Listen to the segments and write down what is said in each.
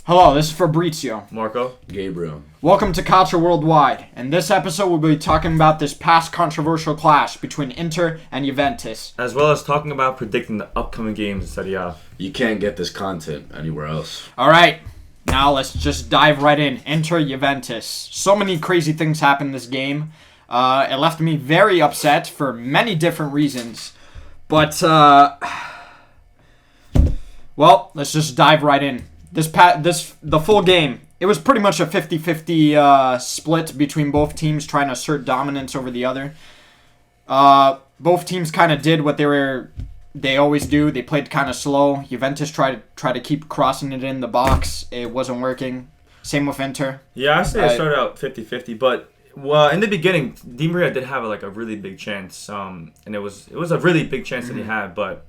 Hello, this is Fabrizio. Marco. Gabriel. Welcome to Culture Worldwide. In this episode, we'll be talking about this past controversial clash between Inter and Juventus. As well as talking about predicting the upcoming games in Serie A. You can't get this content anywhere else. Alright, now let's just dive right in. Inter Juventus. So many crazy things happened in this game. It left me very upset for many different reasons. But, well, let's just dive right in. The full game, it was pretty much a 50-50 split between both teams trying to assert dominance over the other. Both teams kind of did what they always do. They played kind of slow. Juventus tried to keep crossing it in the box. It wasn't working. Same with Inter. Yeah, I say it started out 50-50, but in the beginning, Di Maria did have a really big chance, and it was a really big chance that he had, but.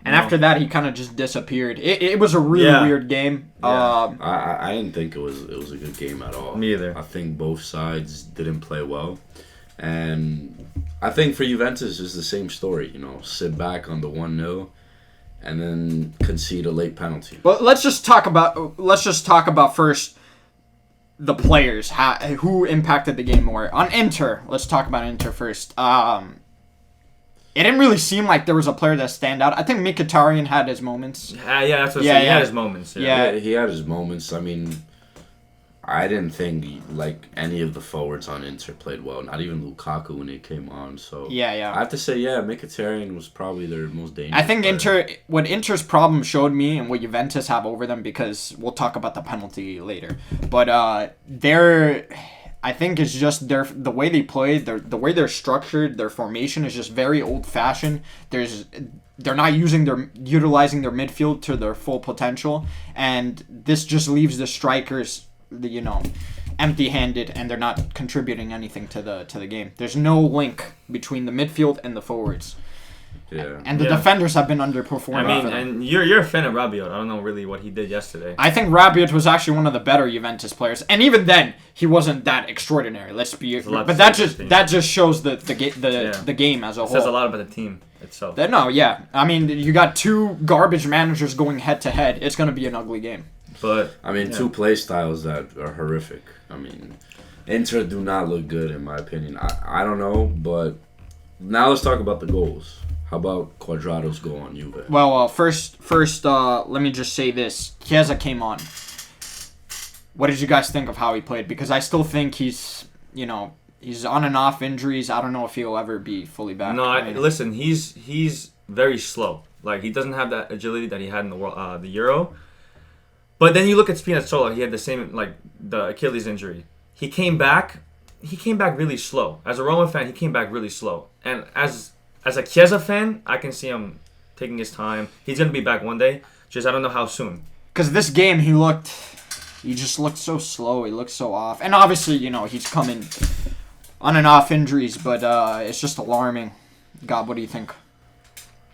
And after that, he kind of just disappeared. It was a really weird game. Yeah. I didn't think it was a good game at all. Me either. I think both sides didn't play well. And I think for Juventus, it's the same story. Sit back on the 1-0 and then concede a late penalty. Well, let's just talk about first the players, who impacted the game more. On Inter, let's talk about Inter first. It didn't really seem like there was a player that stand out. I think Mkhitaryan had his moments. Yeah, that's what I'm saying. He had his moments. Yeah, he had his moments. I mean, I didn't think any of the forwards on Inter played well. Not even Lukaku when he came on. So yeah. I have to say, Mkhitaryan was probably their most dangerous. I think player. what Inter's problem showed me and what Juventus have over them, because we'll talk about the penalty later. But I think it's just the way they play, the way they're structured, their formation is just very old-fashioned. They're not utilizing their midfield to their full potential, and this just leaves the strikers, empty-handed, and they're not contributing anything to the game. There's no link between the midfield and the forwards. Yeah. And the defenders have been underperforming. I mean, and you're a fan of Rabiot. I don't know really what he did yesterday. I think Rabiot was actually one of the better Juventus players, and even then, he wasn't that extraordinary. But that just shows the game as a whole. It says a lot about the team itself. I mean, you got two garbage managers going head to head. It's going to be an ugly game. But two play styles that are horrific. I mean, Inter do not look good in my opinion. I don't know, but now let's talk about the goals. How about Cuadrado's goal on Juve? Well, first, let me just say this. Chiesa came on. What did you guys think of how he played? Because I still think he's on and off injuries. I don't know if he'll ever be fully back. No, listen, he's very slow. He doesn't have that agility that he had in the Euro. But then you look at Spinazzola. He had the same, the Achilles injury. He came back really slow. As a Roma fan, he came back really slow. And as a Chiesa fan, I can see him taking his time. He's going to be back one day. Just I don't know how soon. Because this game, he just looked so slow. He looked so off. And obviously, he's coming on and off injuries, but it's just alarming. God, what do you think?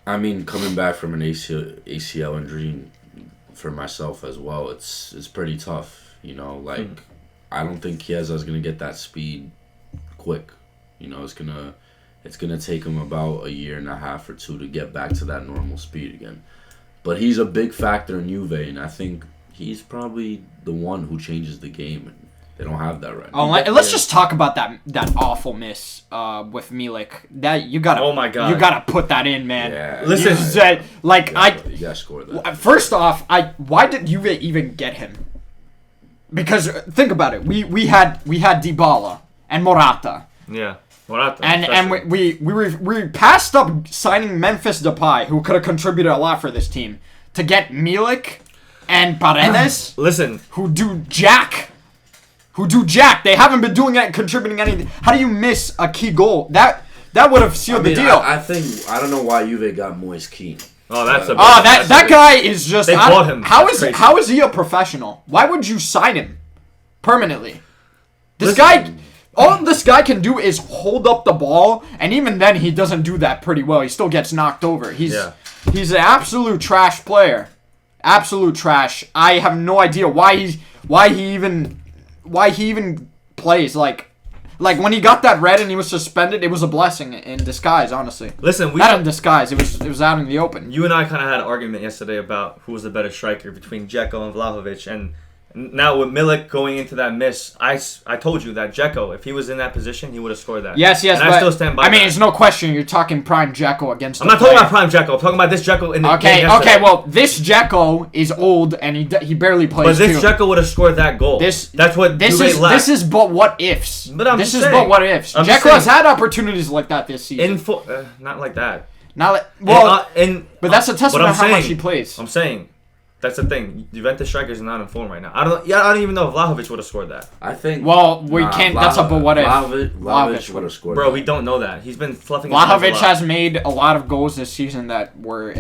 I mean, coming back from an ACL injury for myself as well, it's pretty tough. I don't think Chiesa's going to get that speed quick. It's going to take him about a year and a half or two to get back to that normal speed again. But he's a big factor in Juve, and I think he's probably the one who changes the game. And they don't have that right now. Let's just talk about that awful miss with Milik. That you gotta. Oh my God! You gotta put that in, man. Yeah. Listen, you gotta score that. First off, why did Juve even get him? Because think about it. We had Dybala and Morata. Yeah. Morata, and we passed up signing Memphis Depay, who could have contributed a lot for this team, to get Milik and Paredes. Listen, who do jack. They haven't been doing it, contributing anything. How do you miss a key goal? That would have sealed the deal. I don't know why Juve got Moise Kean. Oh, that's that guy is just. They bought him. How is he a professional? Why would you sign him permanently? All this guy can do is hold up the ball, and even then he doesn't do that pretty well. He still gets knocked over. He's an absolute trash player. Absolute trash. I have no idea why he even plays. Like when he got that red and he was suspended, it was a blessing in disguise, honestly. Listen, not in disguise. It was out in the open. You and I kind of had an argument yesterday about who was the better striker between Dzeko and Vlahovic, and Now with Milik going into that miss, I told you that Dzeko, if he was in that position, he would have scored that. Yes, and but I still stand by. I mean, that. there's no question. You're talking prime Dzeko against. I'm not talking about prime Dzeko. I'm talking about this Dzeko in the game. Okay. Well, this Dzeko is old and he barely plays. But this Dzeko would have scored that goal. That's what Juve lacked. This is but what ifs. But this is but what ifs. Dzeko has had opportunities like that this season. Not like that. But that's a testament of how much he plays. I'm saying. That's the thing. Juventus strikers are not in form right now. I don't even know if Vlahovic would have scored that. I think. Well, we can't. That's a but what if. Vlahovic would have scored. Bro, we don't know that. He's been fluffing. Vlahovic has made a lot of goals this season that were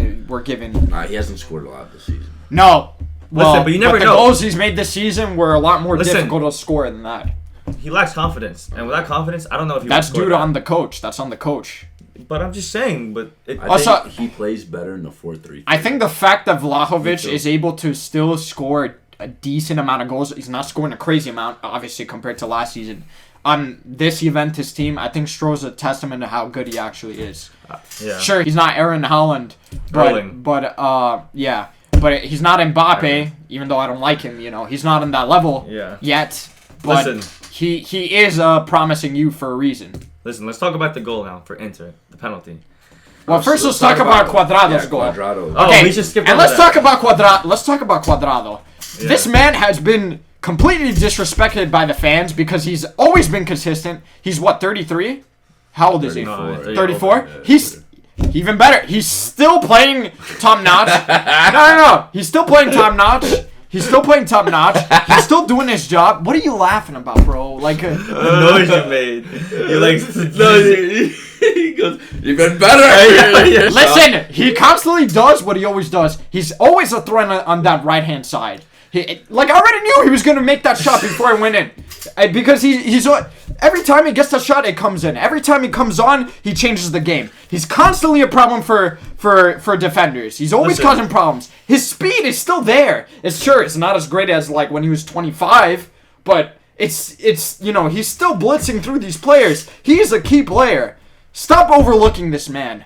given. Nah, he hasn't scored a lot this season. No. Well, but you never know. The goals he's made this season were a lot more difficult to score than that. He lacks confidence, and without confidence, I don't know if he. That's due to on the coach. That's on the coach. But I'm just saying. But I think he plays better in the 4-3. I think the fact that Vlahovic is able to still score a decent amount of goals, he's not scoring a crazy amount, obviously, compared to last season. On this Juventus team, I think shows a testament to how good he actually is. Yeah. Sure, he's not Aaron Haaland, but he's not Mbappe, even though I don't like him. He's not on that level yet. But he is a promising youth for a reason. Listen, let's talk about the goal now for Inter, the penalty. Well, first let's talk about Cuadrado's goal. Cuadrado. Okay, we should skip and let's talk about Cuadrado. Let's talk about Cuadrado. Yeah. This man has been completely disrespected by the fans because he's always been consistent. He's 33? How old is he? 34? He's even better. He's still playing top notch. No. He's still playing top notch. He's still playing top notch. He's still doing his job. What are you laughing about, bro? Like the noise you made. He goes, you've been better. Listen, he constantly does what he always does. He's always a threat on that right-hand side. I already knew he was going to make that shot before it went in. Because he's every time he gets the shot, it comes in. Every time he comes on, he changes the game. He's constantly a problem for defenders. He's always causing problems. His speed is still there. It's not as great as when he was 25, but it's he's still blitzing through these players. He's a key player. Stop overlooking this man.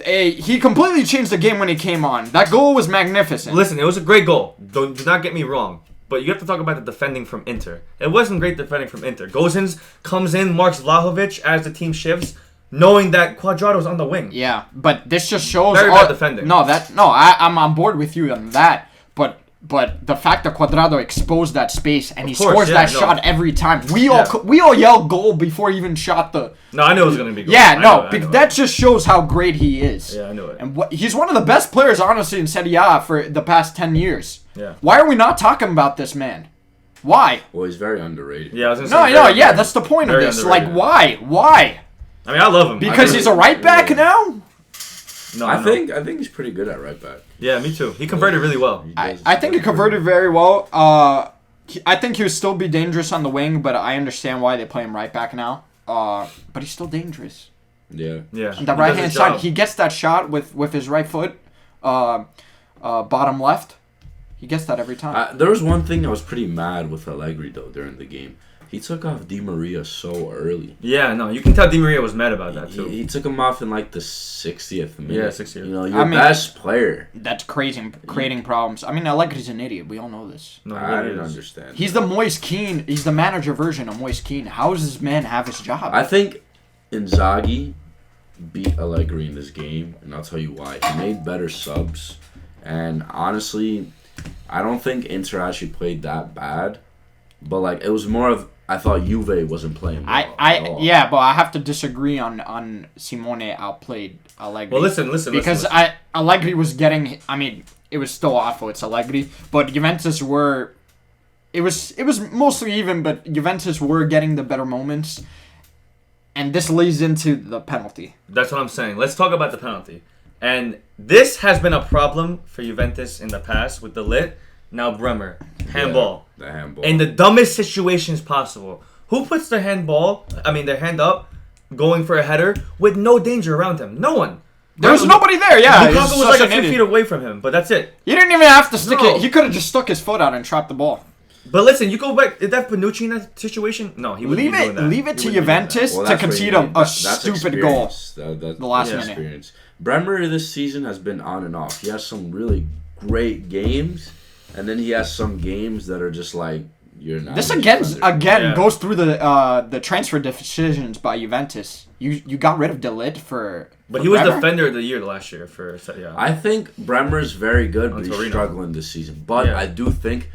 He completely changed the game when he came on. That goal was magnificent. Listen, it was a great goal. Do not get me wrong. But you have to talk about the defending from Inter. It wasn't great defending from Inter. Gozens comes in, marks Vlahovic as the team shifts, knowing that Cuadrado's on the wing. Yeah, but this just shows very bad defending. I'm on board with you on that. But the fact that Cuadrado exposed that space and he scores that shot every time. We all yelled goal before he even shot the. No, I knew it was gonna be goal. Yeah, that just shows how great he is. Yeah, I knew it. And he's one of the best players, honestly, in Serie A for the past 10 years. Yeah. Why are we not talking about this man? Why? Well, he's very underrated. Yeah, I was gonna say. No, that's the point of this. Underrated. Why? I mean, I love him because he's a right back now. No, I think he's pretty good at right back. Yeah, me too. He converted really well. I think he converted very well. I think he would still be dangerous on the wing, but I understand why they play him right back now. But he's still dangerous. Yeah. Yeah. On the right hand side, he gets that shot with his right foot, bottom left. He gets that every time. There was one thing I was pretty mad with Allegri though during the game. He took off Di Maria so early. Yeah, no, you can tell Di Maria was mad about that too. He took him off in the 60th minute. Yeah, 60th. Your best player. That's crazy, creating problems. I mean, Allegri's an idiot. We all know this. No, I didn't understand. He's the Moise Kean. He's the manager version of Moise Kean. How does this man have his job? I think Inzaghi beat Allegri in this game, and I'll tell you why. He made better subs, and honestly, I don't think Inter actually played that bad, but it was more of. I thought Juve wasn't playing well at all. Yeah, but I have to disagree on Simone outplayed Allegri. Well, listen. Because Allegri was getting. I mean, it was still awful. It's Allegri, but Juventus were. It was mostly even, but Juventus were getting the better moments, and this leads into the penalty. That's what I'm saying. Let's talk about the penalty, and this has been a problem for Juventus in the past with the lit. Now Bremer, handball. Yeah, the handball. In the dumbest situations possible. Who puts their hand up, going for a header with no danger around him? No one. There was nobody there, yeah. Lukaku was a few feet away from him, but that's it. You didn't even have to stick it. He could have just stuck his foot out and trapped the ball. But listen, you go back. Is that Bonucci in that situation? No, he wouldn't be doing that. Leave it to Juventus to concede a stupid goal. The last minute. Bremer this season has been on and off. He has some really great games, and then he has some games that are just like you're not. This a again defender. goes through the transfer decisions by Juventus. You got rid of De Ligt for. But for he was Bremer? defender of the year last year for I think Bremer's very good, but he's Torino. struggling this season. But Yeah. I do think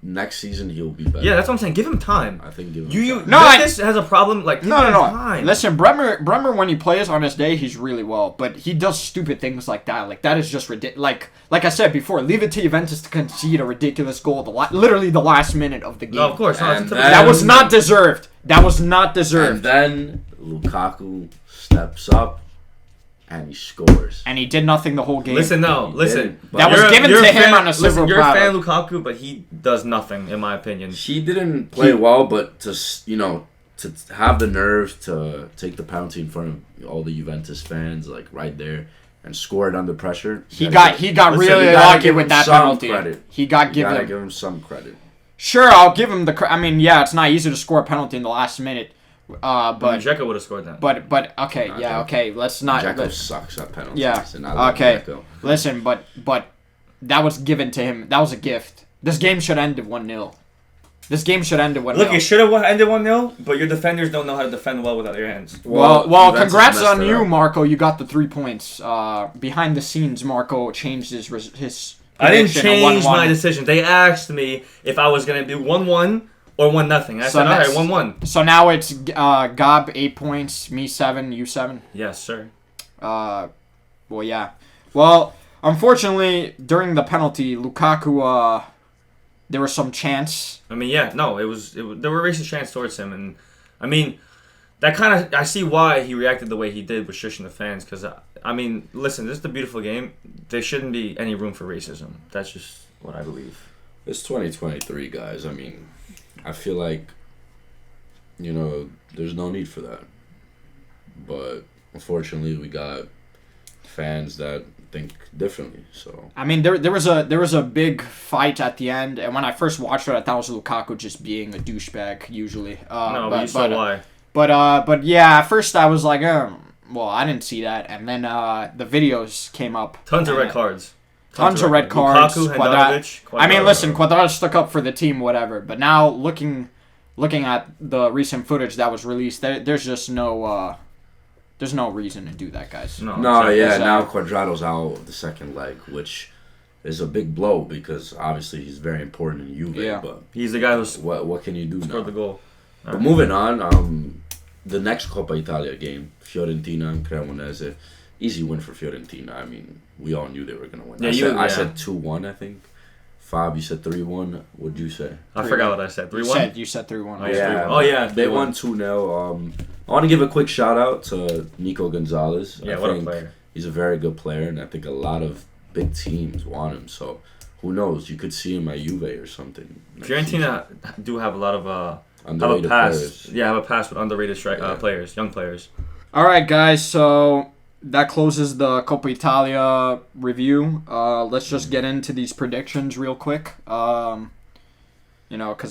next season he'll be better. Yeah, that's what I'm saying. Give him time. I think give him You time. No, Juventus has a problem. Like give him No. time. Listen, Bremer, when he plays on his day, he's really well. But he does stupid things like that. Like, that is just ridiculous. Like I said before, leave it to Juventus to concede a ridiculous goal literally the last minute of the game. No, of course. No, And it's a typical- then- That was not deserved. That was not And deserved. then Lukaku steps up and he scores. And he did nothing the whole game. Listen, no, He listen. didn't, but- That was You're given you're to a him fan- on a silver Listen, you're a platter. fan of Lukaku, but he does nothing, in my opinion. He didn't play well, but to have the nerve to take the penalty in front of all the Juventus fans, like right there, and score it under pressure. He got Listen, really you gotta lucky give with him that some penalty. credit. He got You gotta given. give him some credit. Sure, I'll give him the. I mean, yeah, it's not easy to score a penalty in the last minute. But Dzeko would have scored that. but okay, Nah, yeah, Dzeko- okay. Let's not. Dzeko sucks at penalties. Yeah. And I love Okay. Dzeko. Listen, but that was given to him. That was a gift. This game should end at 1-0. This game should end at 1-0. Look, it should have ended 1-0, but your defenders don't know how to defend well without your hands. Well, Juventus congrats messed on it you, up. Marco. You got the 3 points. Behind the scenes, Marco changed his. I didn't prediction to change 1-1. my decision. They asked me if I was going to do 1-1 or 1-0. I So said, all right, that's- 1-1. So now it's Gob 8 points, me 7, you 7. Yes, sir. Well, yeah. Well, unfortunately, during the penalty, Lukaku, there was some chance. I mean, yeah, no, it was there were racist chants towards him, and I mean, that kind of I see why he reacted the way he did with shushing the fans. Because I mean, listen, this is a beautiful game. There shouldn't be any room for racism. That's just what I believe. It's 2023, guys. I mean, I feel like, there's no need for that. But unfortunately, we got fans that think differently. So I mean, there was a big fight at the end, and when I first watched it, I thought it was Lukaku just being a douchebag. Usually, No, but you saw why. But yeah, at first I was like, well, I didn't see that, and then the videos came up. Tons of red cards. Tons of red cards. Lukaku, Quadrado. Handanovic, I mean, Quadrado. listen, Cuadrado stuck up for the team, whatever. But now looking at the recent footage that was released, there's just no reason to do that, guys. No, no, exactly. yeah. So- Now Cuadrado's out of the second leg, which is a big blow because obviously he's very important in Juve. Yeah. But He's the guy who what can you do now? scored the goal. But moving on, the next Coppa Italia game, Fiorentina and Cremonese, easy win for Fiorentina. I mean, we all knew they were gonna win. Yeah, I said 2-1, I think. Fab, you said 3-1. What'd you say? I forgot what I said. 3-1. You said 3-1. Oh, yeah. Oh, yeah, They 3-1. won 2-0. I want to give a quick shout out to Nico Gonzalez. Yeah, I what a think player. He's a very good player, and I think a lot of big teams want him. So who knows? You could see him at Juve or something. next season. Fiorentina do have a lot of have a Underrated pass. players. Yeah, have a pass with underrated Yeah. players, young players. All right, guys. So that closes the Coppa Italia review. Let's just get into these predictions real quick. Because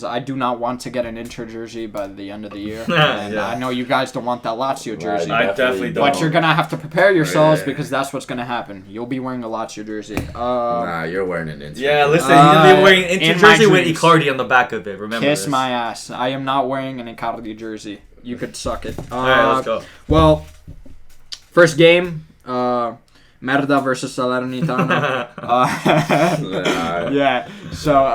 I do not want to get an Inter jersey by the end of the year. And Yeah. I know you guys don't want that Lazio jersey. I definitely don't. But you're going to have to prepare yourselves Yeah. because that's what's going to happen. You'll be wearing a Lazio jersey. Nah, you're wearing an Inter. Yeah, listen, Uh, you're gonna be wearing in Inter my jersey with dreams. Icardi on the back of it. Remember Kiss this. my ass. I am not wearing an Icardi jersey. You could suck it. All right, let's go. Well, first game, Merda versus Salernitana. Yeah. So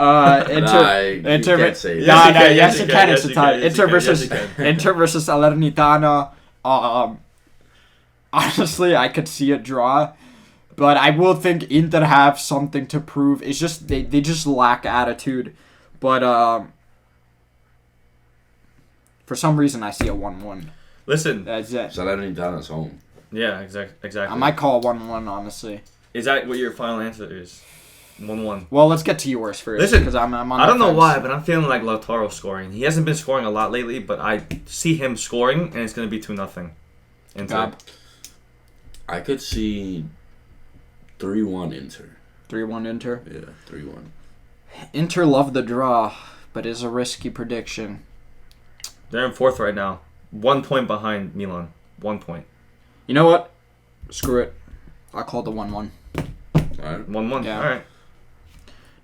Inter. you can't say No, that. no, Yes, yes, you you can, can. yes, It's you a can, tie. yes, you Inter can, versus yes, you can. Inter versus Salernitana. Honestly, I could see a draw, but I will think Inter have something to prove. It's just they just lack attitude, but for some reason I see a 1-1. Listen, That's it. Salernitana's home. yeah, exactly. I might call 1-1, honestly. Is that what your final answer is? 1-1. Well, let's get to yours first. Listen, because I'm on I don't the know fence. why, but I'm feeling like Lautaro scoring. He hasn't been scoring a lot lately, but I see him scoring, and it's gonna be 2-0. Inter. Gob. I could see 3-1 Inter. 3-1 Inter. Yeah, 3-1. Inter love the draw, but is a risky prediction. They're in fourth right now. 1 point behind Milan. 1 point. You know what? Screw it. I'll call the 1-1. All right. 1-1. Yeah. All right.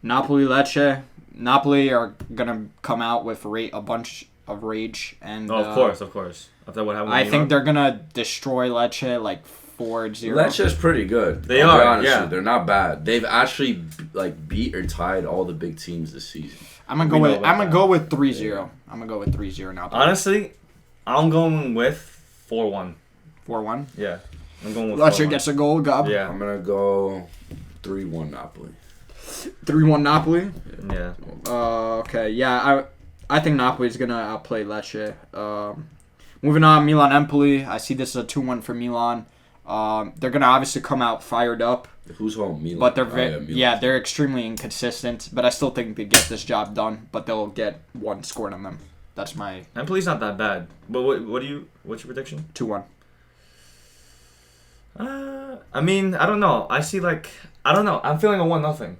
Napoli, Lecce. Napoli are gonna come out with a bunch of rage, and of course. After what happened, I think they're gonna destroy Lecce like 4-0. Lecce's pretty good. They I'll be are, honest yeah. with you. They're not bad. They've actually like beat or tied all the big teams this season. I'm gonna go with 3-0. I'm gonna go with 3-0 Napoli. Honestly, I'm going with 4-1. 4-1. Yeah, I'm going with Lecce 4-1. gets a goal. Gob. Yeah. I'm gonna go 3-1 Napoli. 3-1 Napoli. Yeah. Okay. Yeah. I think Napoli's gonna outplay Lecce. Moving on, Milan Empoli. I see this as a 2-1 for Milan. They're gonna obviously come out fired up, Who's home? Milan. but they're Milan. they're extremely inconsistent. But I still think they get this job done. But they'll get one scored on them. That's my Empoli's not that bad. But what's your prediction? 2-1. I mean, I don't know. I don't know. I'm feeling a 1-0.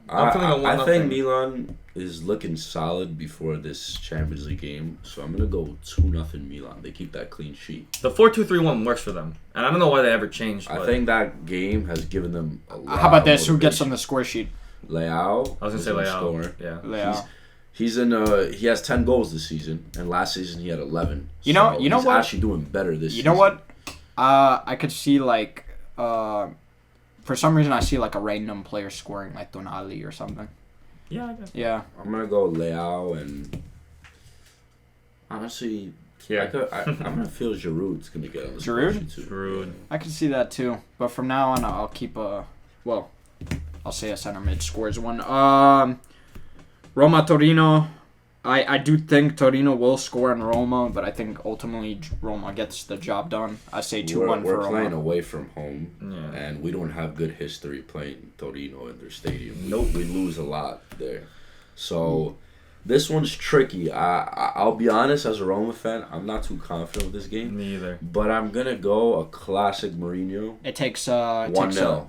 I'm feeling a 1-0. I think Milan is looking solid before this Champions League game, so I'm gonna go 2-0 Milan. They keep that clean sheet. The 4-2-3-1 works for them, and I don't know why they ever changed. I But think that game has given them a lot. How about this? of Who gets on motivation. the score sheet? Leao. I was gonna say Leao. Scorer. Yeah. Leao. He's in. He has 10 goals this season, and last season he had 11. You know he's what? Actually doing better this. You season. know what? I could see like for some reason I see like a random player scoring like Tonali or something. Yeah. I guess. Yeah. I'm gonna go Leao and honestly, Yeah. I'm gonna feel Giroud's gonna get on the score Giroud? sheet too. Giroud. I can see that too. But from now on I'll keep I'll say a center mid scores one. Roma Torino. I do think Torino will score on Roma, but I think ultimately Roma gets the job done. I say 2-1 for We're Roma. playing away from home, Yeah. and we don't have good history playing Torino in their stadium. Nope. We lose a lot there. So this one's tricky. I'll be honest, as a Roma fan, I'm not too confident with this game. Me either. But I'm going to go a classic Mourinho. It takes 1-0.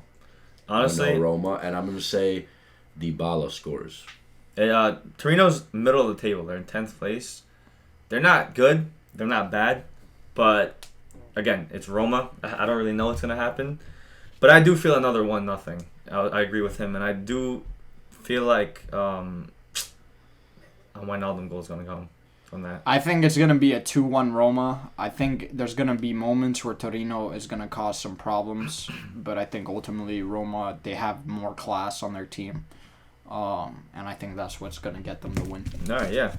Honestly, 1-0 Roma, and I'm going to say Dybala scores. Torino's middle of the table. They're in 10th place. They're not good. They're not bad. But, again, it's Roma. I don't really know what's going to happen. But I do feel another 1-0. I agree with him. And I do feel like a Wijnaldum goal is going to come from that. I think it's going to be a 2-1 Roma. I think there's going to be moments where Torino is going to cause some problems. But I think ultimately Roma, they have more class on their team. And I think that's what's going to get them the win. All right, yeah.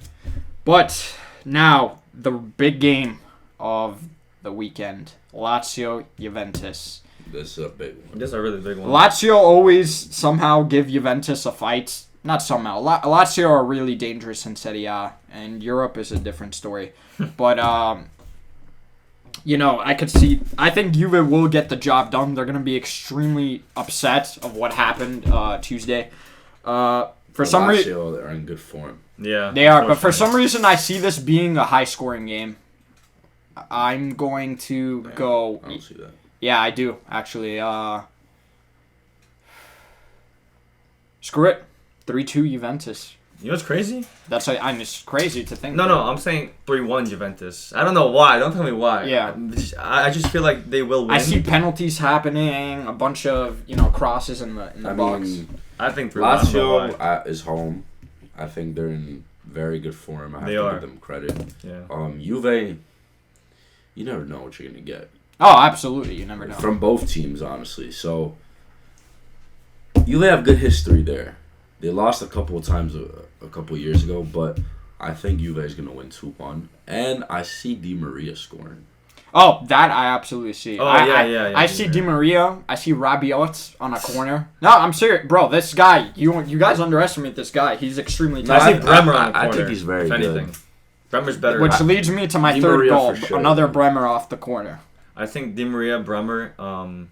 But now, the big game of the weekend. Lazio, Juventus. This is a big one. This is a really big one. Lazio always somehow give Juventus a fight. Not somehow. Lazio are really dangerous in Serie A, and Europe is a different story. But, I think Juve will get the job done. They're going to be extremely upset of what happened Tuesday. For some reason, Lazio, they're in good form. Yeah. they are, but for some reason, I see this being a high-scoring game. I'm going to go. I don't see that. Yeah, I do actually. Screw it, 3-2 Juventus. You know what's crazy? It's crazy to think. No, I'm saying 3-1 Juventus. I don't know why. Don't tell me why. Yeah. I just feel like they will win. I see penalties happening, a bunch of crosses in the box. I think 3-1. I don't know why. Lazio is home. I think they're in very good form. I have to give them credit. Yeah. Juve, you never know what you're gonna get. Oh, absolutely. You never know. From both teams, honestly. So Juve have good history there. They lost a couple of times a couple of years ago, but I think Juve is gonna win 2-1, and I see Di Maria scoring. Oh, that I absolutely see. Oh, yeah. I see Di Maria. I see Rabiot on a corner. No, I'm serious, bro. This guy, you guys underestimate this guy. He's extremely I talented. see Bremer on the corner. I think he's very if good. anything. Bremer's better. Which leads me to my Di third Maria goal. for sure. Another Bremer off the corner. I think Di Maria, Bremer. You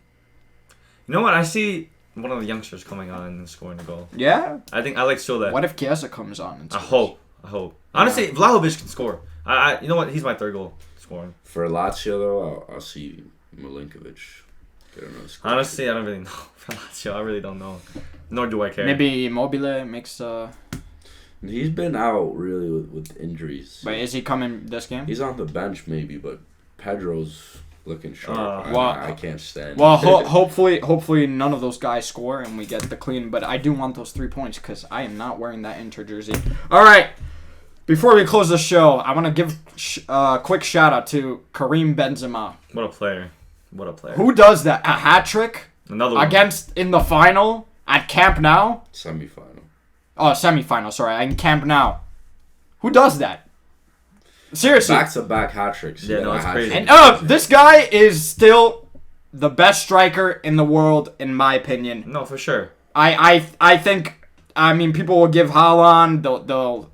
know what? I see one of the youngsters coming on and scoring a goal. Yeah? I like Sule. What if Chiesa comes on? And I scores? hope. Honestly, Vlahovic can score. You know what? He's my third goal scoring. For Lazio, though, I'll see Milinkovic get another score. Honestly, I don't really know. For Lazio, I really don't know. Nor do I care. Maybe Immobile makes... He's been out, really, with injuries. But is he coming this game? He's on the bench, maybe, but Pedro's Looking sharp. Well, I can't stand. Well, hopefully none of those guys score and we get the clean. But I do want those 3 points because I am not wearing that Inter jersey. All right. Before we close the show, I want to give a quick shout out to Karim Benzema. What a player! What a player! Who does that? A hat trick Another one. against in the final at Camp Nou? Semi-final. Oh, semi-final. Sorry, in Camp Nou. Who does that? Seriously. Back-to-back hat tricks. Yeah, no, it's crazy. And this guy is still the best striker in the world, in my opinion. No, for sure. I think. I mean, people will give Haaland.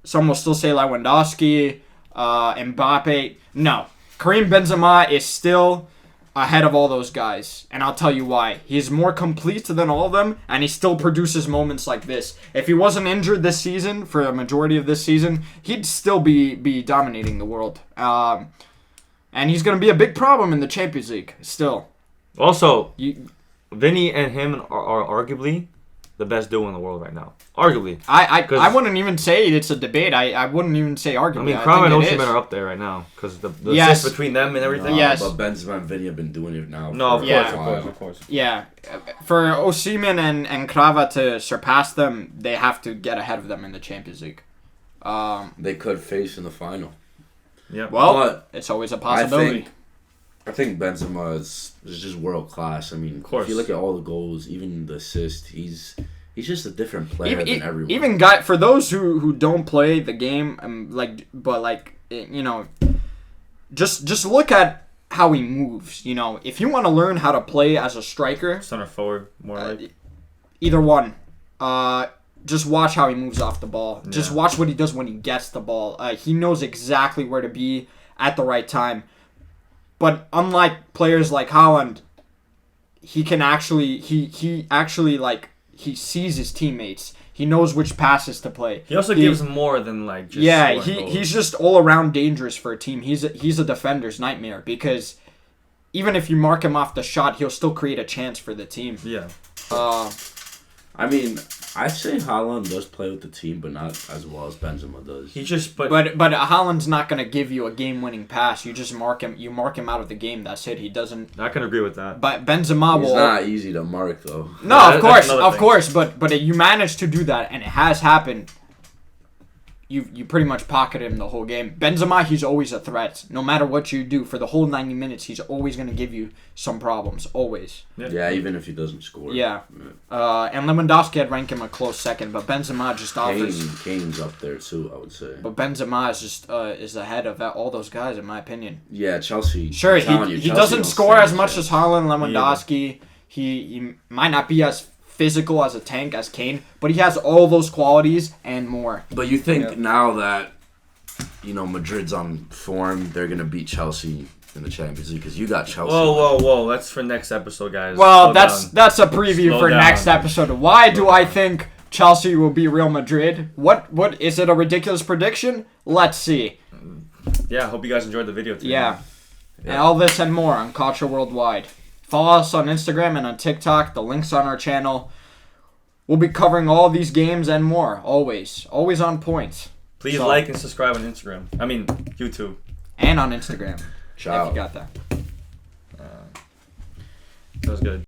Some will still say Lewandowski, Mbappe. No, Karim Benzema is still ahead of all those guys, and I'll tell you why. He's more complete than all of them, and he still produces moments like this. If he wasn't injured this season, for a majority of this season, he'd still be dominating the world. And he's going to be a big problem in the Champions League, still. Also, Vinny and him are arguably the best duo in the world right now. Arguably. I wouldn't even say it's a debate. I wouldn't even say arguably. I mean, Crown and Osimhen are up there right now because the assists between them and everything. Yes. But Benzema and Vinny have been doing it now. No, of course. Yeah. For Osimhen and Krava to surpass them, they have to get ahead of them in the Champions League. They could face in the final. Yeah. Well, but it's always a possibility. I think Benzema is just world class. I mean, if you look at all the goals, even the assist, he's just a different player than everyone. Even for those who don't play the game, just look at how he moves. You know, if you want to learn how to play as a striker, Center forward, more like either one. Just watch how he moves off the ball. Yeah. Just watch what he does when he gets the ball. He knows exactly where to be at the right time. But unlike players like Haaland, he can actually he sees his teammates. He knows which passes to play. He also gives more than just he's just all around dangerous for a team. He's a defender's nightmare because even if you mark him off the shot, he'll still create a chance for the team. Yeah. I mean, I'd say Haaland does play with the team, but not as well as Benzema does. He just but Haaland's not gonna give you a game-winning pass. You just mark him. You mark him out of the game. That's it. He doesn't. I can agree with that. But Benzema He's not easy to mark though. No, yeah, of course. But you managed to do that, and it has happened. You pretty much pocket him the whole game. Benzema, he's always a threat. No matter what you do, for the whole 90 minutes, he's always going to give you some problems. Always. Yeah, even if he doesn't score. Yeah. And Lewandowski, I'd rank him a close second, but Benzema just offers... Kane's up there too, I would say. But Benzema is just is ahead of all those guys, in my opinion. Yeah, Chelsea. Sure, he doesn't score as much as Haaland, Lewandowski. He might not be as physical as a tank as Kane, but he has all those qualities and more. But you think now that Madrid's on form, they're gonna beat Chelsea in the Champions League because you got Chelsea. Whoa! That's for next episode, guys. Well, that's a preview for next dude. episode. Why do I think Chelsea will be Real Madrid? What is it? A ridiculous prediction? Let's see. Yeah, I hope you guys enjoyed the video today. Yeah. And all this and more on Culture Worldwide. Follow us on Instagram and on TikTok. The link's on our channel. We'll be covering all these games and more. Always on point. Please like and subscribe on Instagram. I mean, YouTube. And on Instagram. Ciao. If you got that. That was good.